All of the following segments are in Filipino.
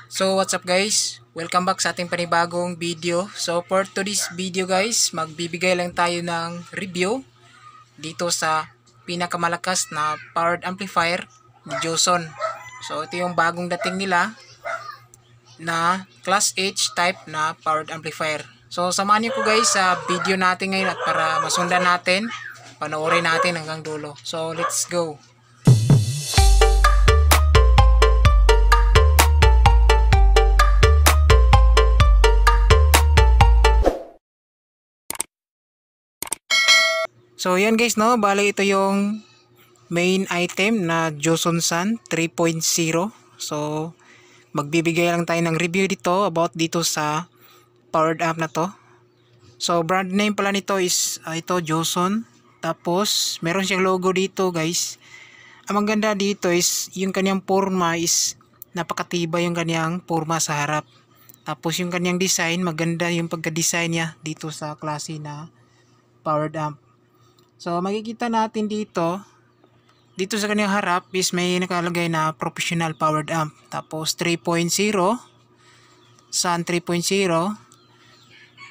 So what's up guys? Welcome back sa ating panibagong video. So for today's video guys, magbibigay lang tayo ng review dito sa pinakamalakas na powered amplifier ni Joson. So ito yung bagong dating nila na Class H type na powered amplifier. So samahan niyo ko guys sa video natin ngayon at para masundan natin, panoorin natin hanggang dulo. So let's go! So yan guys, no, bali ito yung main item na Joson San 3.0. So magbibigay lang tayo ng review dito about dito sa powered amp na to. So brand name pala nito is ito Joson. Tapos meron siyang logo dito guys. Ang maganda dito is yung kanyang forma is napakatibay yung kanyang forma sa harap. Tapos yung kanyang design, maganda yung pagka-design niya dito sa klase na powered amp. So makikita natin dito sa kanyang harap is may nakalagay na professional powered amp. Tapos 3.0, San 3.0.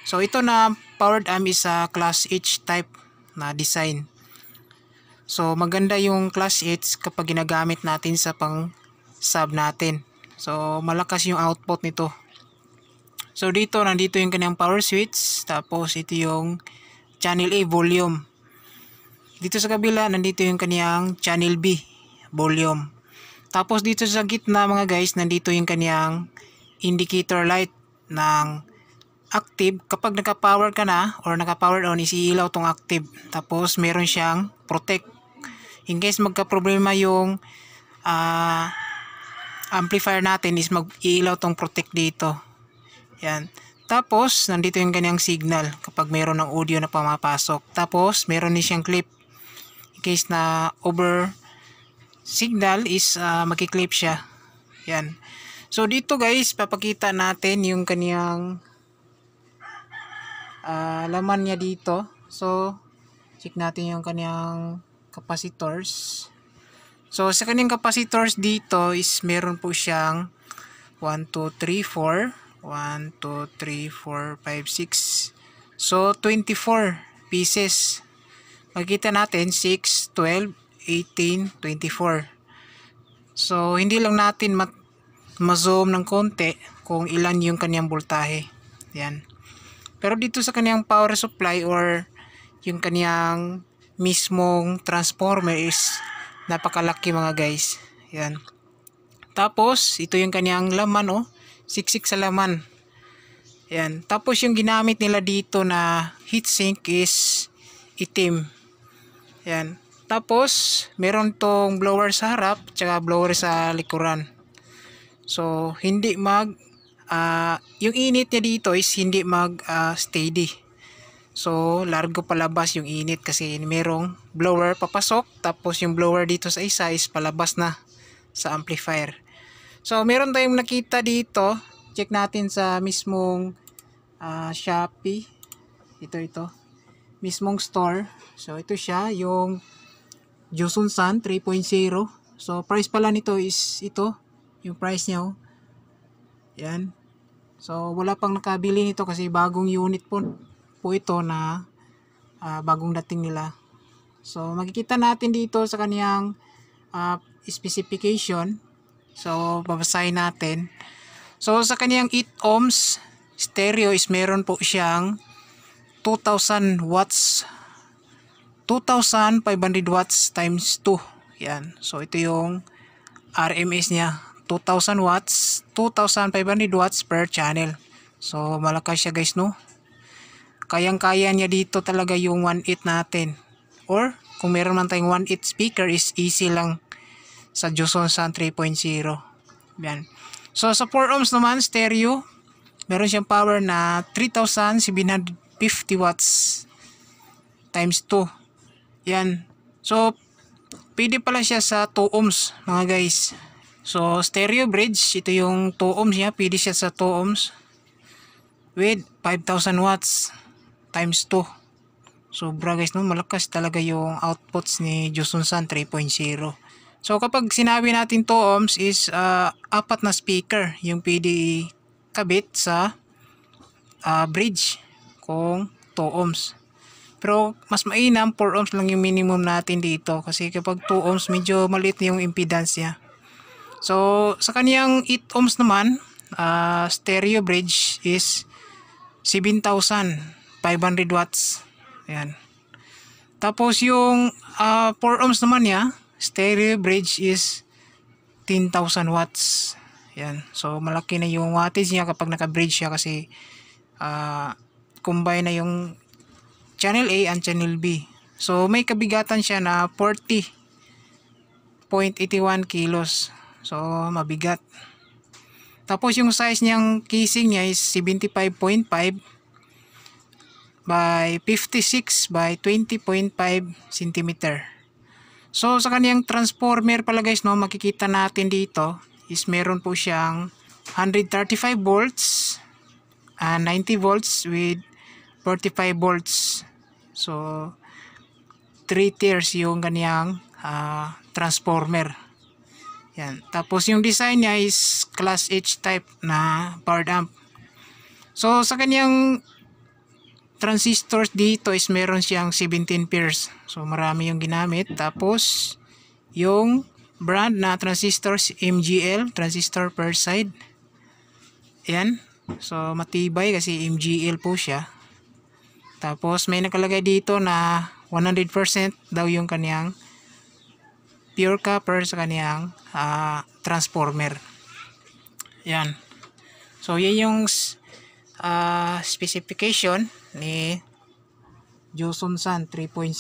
So ito na powered amp is a Class H type na design. So maganda yung Class H kapag ginagamit natin sa pang sub natin. So malakas yung output nito. So nandito yung kanyang power switch. Tapos ito yung channel A volume. Dito sa kabila, nandito yung kaniyang channel B, volume. Tapos dito sa gitna mga guys, nandito yung kaniyang indicator light ng active. Kapag naka-power ka na or naka-power on, isiilaw tong active. Tapos meron siyang protect. In case magka-problema yung amplifier natin is mag-iilaw tong protect dito. Yan. Tapos, nandito yung kaniyang signal kapag meron ng audio na pumapasok. Tapos, meron din siyang clip. In case na over signal is magki-clip siya. Yan. So dito guys, papakita natin yung kaniyang laman niya dito. So check natin yung kaniyang capacitors. So sa kaniyang capacitors dito is meron po siyang 1, 2, 3, 4. 1, 2, 3, 4, 5, 6. So 24 pieces. Makikita natin 6, 12, 18, 24. So hindi lang natin ma-zoom ng konti kung ilan yung kaniyang voltahe. Yan. Pero dito sa kaniyang power supply or yung kaniyang mismong transformer is napakalaki mga guys. Yan. Tapos ito yung kaniyang laman, oh. Siksik sa laman. Yan. Tapos yung ginamit nila dito na heatsink is itim. Yan. Tapos, meron tong blower sa harap, tsaka blower sa likuran. So, hindi yung init niya dito is hindi steady. So, largo palabas yung init kasi merong blower papasok, tapos yung blower dito sa isa is palabas na sa amplifier. So, meron tayong nakita dito. Check natin sa mismong Shopee. Ito. Mismong store. So ito siya yung Joson San 3.0. So price pala nito is ito, yung price niya, oh. Yan. So wala pang nakabili nito kasi bagong unit po ito na bagong dating nila. So makikita natin dito sa kaniyang specification. So babasahin natin. So sa kaniyang 8 ohms stereo is meron po siyang 2,000 watts, 2,500 watts times 2. Yan. So ito yung RMS niya, 2,000 watts, 2,500 watts per channel. So malakas siya guys, no. Kayang-kaya niya dito talaga yung 1.8 natin. Or kung meron man tayong 1.8 speaker is easy lang sa Joson San 3.0. Yan. So sa 4 ohms naman stereo, meron siyang power na 3,750 watts times 2. Yan. So pwede pala siya sa 2 ohms mga guys. So stereo bridge, ito yung 2 ohms niya, pwede siya sa 2 ohms with 5,000 watts times 2. Sobra guys, no, malakas talaga yung outputs ni Joson San 3.0. So kapag sinabi natin 2 ohms is apat na speaker yung pwede kabit sa bridge kung 2 ohms. Pero mas mainam 4 ohms lang yung minimum natin dito kasi kapag 2 ohms medyo maliit yung impedance niya. So sa kaniyang 8 ohms naman, stereo bridge is 7,500 watts. Ayan. Tapos yung 4 ohms naman niya, stereo bridge is 10,000 watts. Yan. So malaki na yung wattage niya kapag naka-bridge siya kasi combine na yung channel A and channel B. So may kabigatan siya na 40.81 kilos. So mabigat. Tapos yung size niyang casing niya is 75.5 by 56 by 20.5 cm. So sa kaniyang transformer pala guys, no, makikita natin dito is meron po siyang 135 volts and 90 volts with 45 volts. So 3 tiers yung kaniyang transformer. Yan. Tapos yung design niya is class H type na powered amp. So sa kaniyang transistors dito is meron siyang 17 pairs. So marami yung ginamit. Tapos yung brand na transistors MGL, transistor per side. Yan. So matibay kasi MGL po siya. Tapos may nakalagay dito na 100% daw yung kaniyang pure copper sa kaniyang transformer. Yan. So yan yung specification ni Joson San 3.0.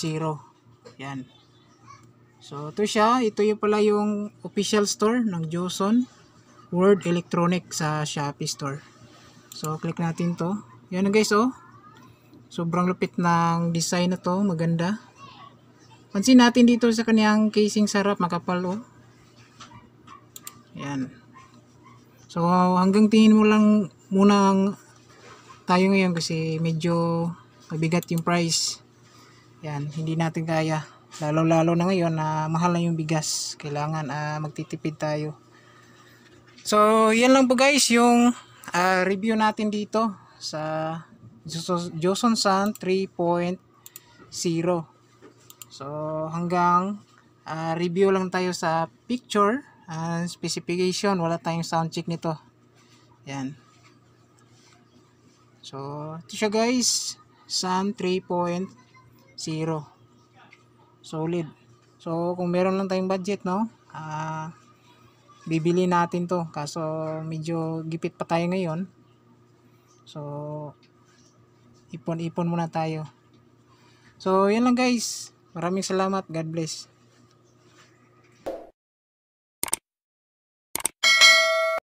Yan. So ito siya, ito yung pala yung official store ng Joson World Electronic sa Shopee store. So click natin to. Yan na guys, oh. Sobrang lupit ng design na to, maganda. Pansin natin dito sa kaniyang casing sarap, makapal, oh. Yan. So hanggang tingin mo lang muna tayo ngayon kasi medyo mabigat yung price. Yan, hindi natin kaya. Lalo na ngayon na mahal na yung bigas. Kailangan magtitipid tayo. So yan lang po guys yung review natin dito sa Joson San 3.0. So hanggang review lang tayo sa picture and specification. Wala tayong sound check nito. Yan. So ito siya guys, San 3.0. Solid. So kung meron lang tayong budget, no, bibili natin to. Kaso medyo gipit pa tayo ngayon. So ipon muna tayo. So yan lang guys. Maraming salamat. God bless.